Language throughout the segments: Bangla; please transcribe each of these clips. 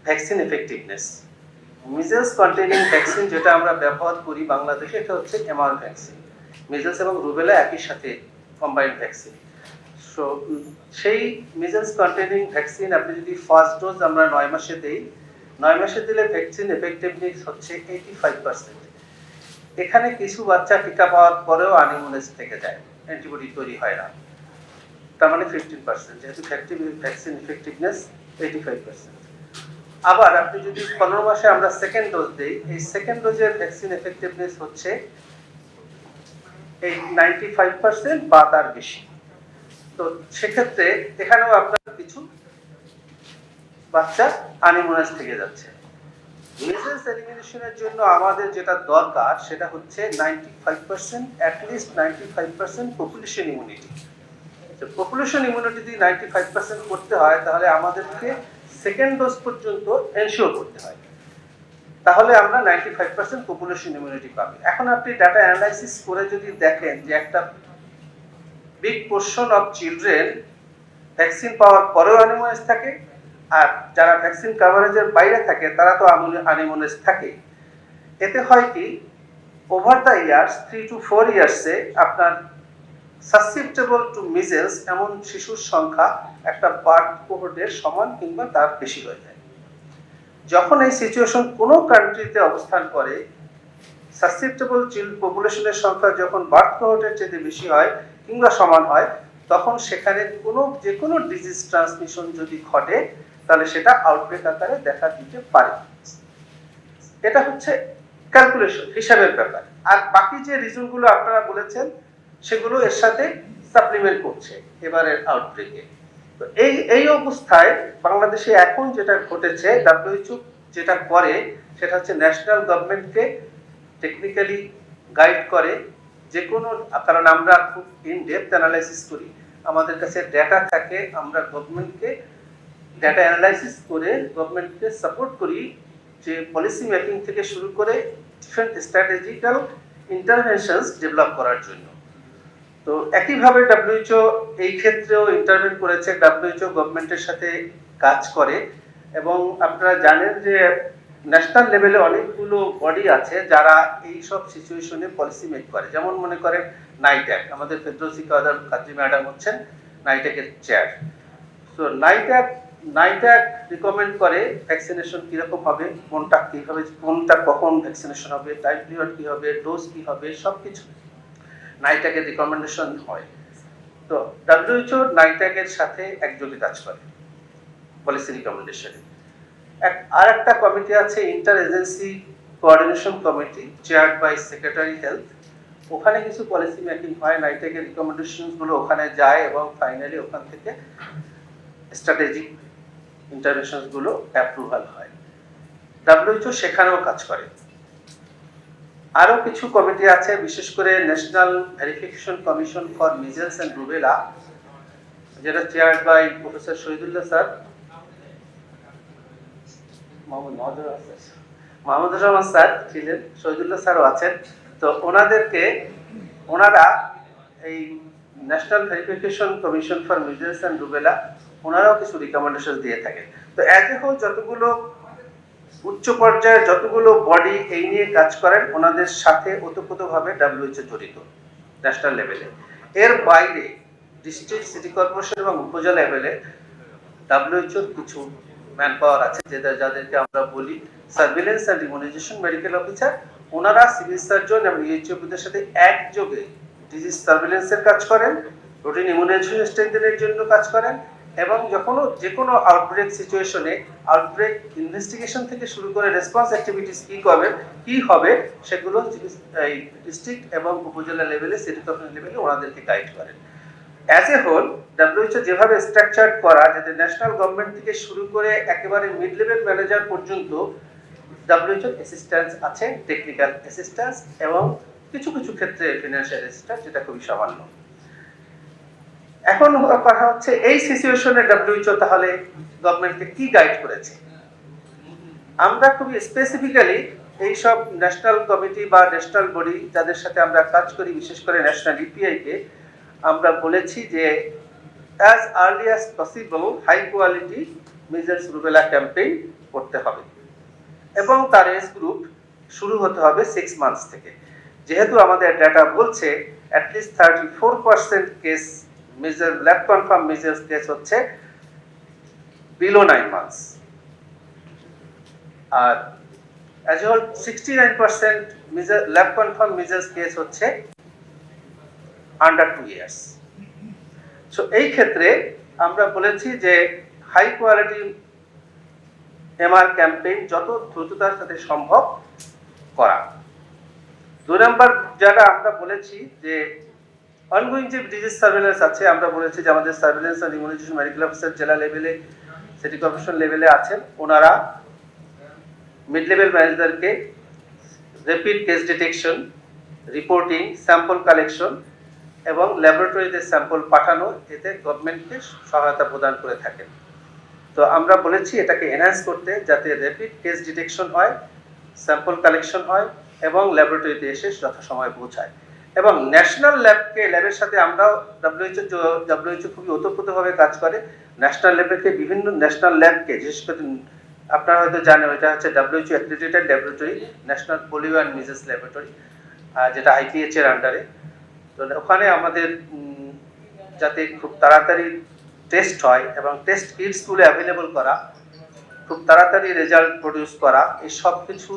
Vaccine effectiveness. Measles containing vaccine যেটা আমরা ব্যবহার করি বাংলাদেশে, এটা হচ্ছে এমআর ভ্যাকসিন। মিজেলস এবং রুবেলা একই সাথে কম্বাইন্ড ভ্যাকসিন। সো সেই মিজেলস কন্টেনিং ভ্যাকসিন আপনি যদি ফার্স্ট ডোজ আমরা 9 মাসে দেই, 9 মাসে দিলে ভ্যাকসিন এফেক্টিভনেস হচ্ছে 85%। এখানে কিছু বাচ্চা টিকা পাওয়ার পরেও আনইমিউনাইজ থেকে যায়, অ্যান্টিবডি তৈরি হয় না, তার মানে 15%, যেহেতু ভ্যাকসিন এফেক্টিভনেস 85%। আবার আপনি যদি 15 মাসে আমরা সেকেন্ড ডোজ দেই, এই সেকেন্ড ডোজের ভ্যাকসিন এফেক্টিভনেস হচ্ছে এই 95% বা তার বেশি। তো সেক্ষেত্রে এখানেও আপনার কিছু বাচ্চা আনইমিউনাইজ থেকে যাচ্ছে। মিজেলস এলিমিনেশনের জন্য আমাদের যেটা দরকার সেটা হচ্ছে 95%, অ্যাটলিস্ট 95% পপুলেশন ইমিউনিটি। তো পপুলেশন ইমিউনিটি যদি 95% করতে হয়, তাহলে আমাদেরকে সেকেন্ড ডোজ পর্যন্ত এনশিওর করতে হয়, তাহলে আমরা 95% পপুলেশন ইমিউনিটি পাবো। এখন আপনি ডাটা অ্যানালাইসিস করে যদি দেখেন যে একটা big portion of children vaccine পাওয়ার পরেও আনইমিউনাইজ থাকে, আর যারা ভ্যাকসিন কভারেজের বাইরে থাকে তারা তো আনইমিউনাইজ থাকে। এতে হয় কি, ওভার দ্য ইয়ার্স 3 to 4 ইয়ার্সে আপনার সাসসেপ্টেবল টু মিজেলস এমন শিশুর সংখ্যা একটা বার্থ কোহর্টের সমান কিংবা তার বেশি হয়ে যায়। যখন এই সিচুয়েশন কোনো কান্ট্রিতে অবস্থান করে, সাসসেপ্টেবল চিল্ড পপুলেশনের সংখ্যা যখন বার্থ কোহর্টের চেয়ে বেশি হয় কিংবা সমান হয়, তখন সেখানে যে কোনো ডিজিজ ট্রান্সমিশন যদি ঘটে, তাহলে সেটা আউটব্রেক আকারে দেখা দিতে পারে। এটা হচ্ছে ক্যালকুলেশন, হিসাবের ব্যাপার। আর বাকি যে রিজনগুলো আপনারা বলেছেন সেগুলো এর সাথে সাপ্লিমেন্ট করছে এবারের আউটব্রেকে। তো এই অবস্থায় বাংলাদেশে এখন যেটা ঘটেছে, WHO যেটা করে সেটা হচ্ছে ন্যাশনাল গভর্নমেন্টকে টেকনিক্যালি গাইড করে যে কোনো, কারণ আমরা খুব ইন ডেপথ অ্যানালাইসিস করি, আমাদের কাছে ডেটা থাকে, আমরা গভর্নমেন্টকে ডেটা অ্যানালাইসিস করে গভর্নমেন্টকে সাপোর্ট করি যে পলিসি মেকিং থেকে শুরু করে ডিফারেন্ট স্ট্র্যাটেজিক্যাল ইন্টারভেনশনস ডেভেলপ করার জন্য। তো একইভাবে WHO এই ক্ষেত্রেও ইন্টারভেন করেছে। WHO গভর্নমেন্টের সাথে কাজ করে, এবং আপনারা জানেন যে ন্যাশনাল লেভেলে অনেকগুলো বডি আছে যারা এই সব সিচুয়েশনে পলিসি মেক করে। যেমন মনে করেন নাইট্যাক, আমাদের ফেরদৌসী কাদরি ম্যাডাম হচ্ছেন নাইট্যাকের চেয়ার। সো নাইট্যাক রিকমেন্ড করে ভ্যাকসিনেশন কিরকম হবে, কোনটা কিভাবে, কোনটা কখন ভ্যাকসিনেশন হবে, টাইম পিরিয়ড কি হবে, ডোজ কি হবে, সবকিছু নাইট্যাকের রিকমেন্ডেশন হয়। তো WHO নাইট্যাকের সাথে একযোগে কাজ করে পলিসি রিকমেন্ডেশনে। আর একটা কমিটি আছে, inter agency coordination committee, chaired by secretary health. ওখানে কিছু পলিসি মেকিং হয়, নাইট্যাকের রিকমেন্ডেশন গুলো ওখানে যায় এবং ফাইনালি ওখান থেকে স্ট্র্যাটেজিক ইন্টারভেনশন গুলো অ্যাপ্রুভাল হয়। WHO সেখানেও কাজ করে। আরো কিছু কমিটি আছে, বিশেষ করে national verification commission for measles and rubella, যেটা chaired by professor Shahidullah sir, Mahmudur Rahman sir ছিলেন, শহীদুল্লাহ স্যারও আছেন। তো ওনারা এই national verification commission for measles and rubella, ওনারাও কিছু রিকমেন্ডেশন দিয়ে থাকেন। তো এজ এ হোল যতগুলো উচ্চ পর্যায়ে যতগুলো বডি এই নিয়ে কাজ করেন, ওনাদের সাথে ওতপ্রোতভাবে WHO জড়িত ন্যাশনাল লেভেলে। এর বাইরে ডিস্ট্রিক্ট, সিটি কর্পোরেশন এবং উপজেলা লেভেলে WHO কিছু ম্যান পাওয়ার আছে, যাদেরকে আমরা বলি surveillance and immunisation medical officer. ওনারা সিভিল সার্জন এবং EHOদের সাথে একযোগে ডিজিজ সার্ভিলেন্সের কাজ করেন, রুটিন ইমিউনাইজেশন স্ট্রেংথেনের জন্য কাজ করেন, এবং যে কোনো আউটব্রেক সিচুয়েশনে আউটব্রেক ইনভেস্টিগেশন থেকে শুরু করে রেসপন্স অ্যাক্টিভিটিস কি হবে সেগুলো এই ডিস্ট্রিক্ট এবং উপজেলা লেভেলে, সিটি কর্পোরেশন লেভেলে ওনাদেরকে গাইড করেন। অ্যাজ এ হোল WHO যেভাবে স্ট্রাকচার করা, যাতে ন্যাশনাল গভর্নমেন্ট থেকে শুরু করে একেবারে মিড লেভেল ম্যানেজার পর্যন্ত WHO অ্যাসিস্ট্যান্স আছে, টেকনিক্যাল অ্যাসিস্ট্যান্স এবং কিছু কিছু ক্ষেত্রে ফিনান্সিয়াল অ্যাসিস্ট্যান্স, যেটা খুবই সামান্য। এখন কথা হচ্ছে এই সিচুয়েশনে WHO তাহলে গভর্নমেন্টকে কি গাইড করেছে। আমরা খুবই স্পেসিফিক্যালি এই সব ন্যাশনাল কমিটি বা ন্যাশনাল বডি যাদের সাথে আমরা কাজ করি, বিশেষ করে ন্যাশনাল EPI কে আমরা বলেছি যে as early as possible high quality measles rubella campaign করতে হবে এবং তার এজ গ্রুপ শুরু হতে হবে 6 মান্থস থেকে। যেহেতু আমাদের ডাটা বলছে at least 34% case major lab confirm major case হচ্ছে বিলো 9 মান্থস, আর as a whole 69% major lab confirm major case হচ্ছে আন্ডার 2 ইয়ার্স। সো এই ক্ষেত্রে আমরা বলেছি যে হাই কোয়ালিটি এমআর ক্যাম্পেইন যত দ্রুততার সাথে সম্ভব করা। 2 নম্বর যেটা আমরা বলেছি যে অনগোয়িং যে ডিজিজ সার্ভেলেন্স আছে, আমরা বলেছি যে আমাদের সার্ভেলেন্স আর ইমিউনাইজেশন মেডিকেল অফিসার জেলা লেভেলে, সিটি কর্পোরেশন লেভেলে আছেন, ওনারা মিড লেভেল ম্যানেজারকে rapid case detection, reporting, sample collection এবং ল্যাবরেটরিতে স্যাম্পল পাঠানো, এতে গভর্নমেন্টকে সহায়তা প্রদান করে থাকেন। তো আমরা বলেছি এটাকে এনহ্যান্স করতে, যাতে র্যাপিড কেস ডিটেকশন হয়, স্যাম্পল কালেকশন হয় এবং ল্যাবরেটরিতে এসে যথাসময়ে পৌঁছায়। এবং ন্যাশনাল ল্যাবের সাথে আমরা ডব্লিউএইচও খুবই ওতপ্রোতভাবে কাজ করে। ন্যাশনাল ল্যাবকে বিভিন্ন ন্যাশনাল ল্যাবকে, বিশেষ করে আপনারা হয়তো জানেন ওইটা হচ্ছে WHO accredited laboratory, national polio and measles laboratory, যেটা আইপিএইচ এর আন্ডারে। তো ওখানে আমাদের যাতে খুব তাড়াতাড়ি টেস্ট হয় এবং টেস্ট কিটসগুলো অ্যাভেলেবল করা, খুব তাড়াতাড়ি রেজাল্ট প্রডিউস করা, এই সব কিছু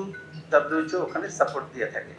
ডব্লিউএইচও ওখানে সাপোর্ট দিয়ে থাকে।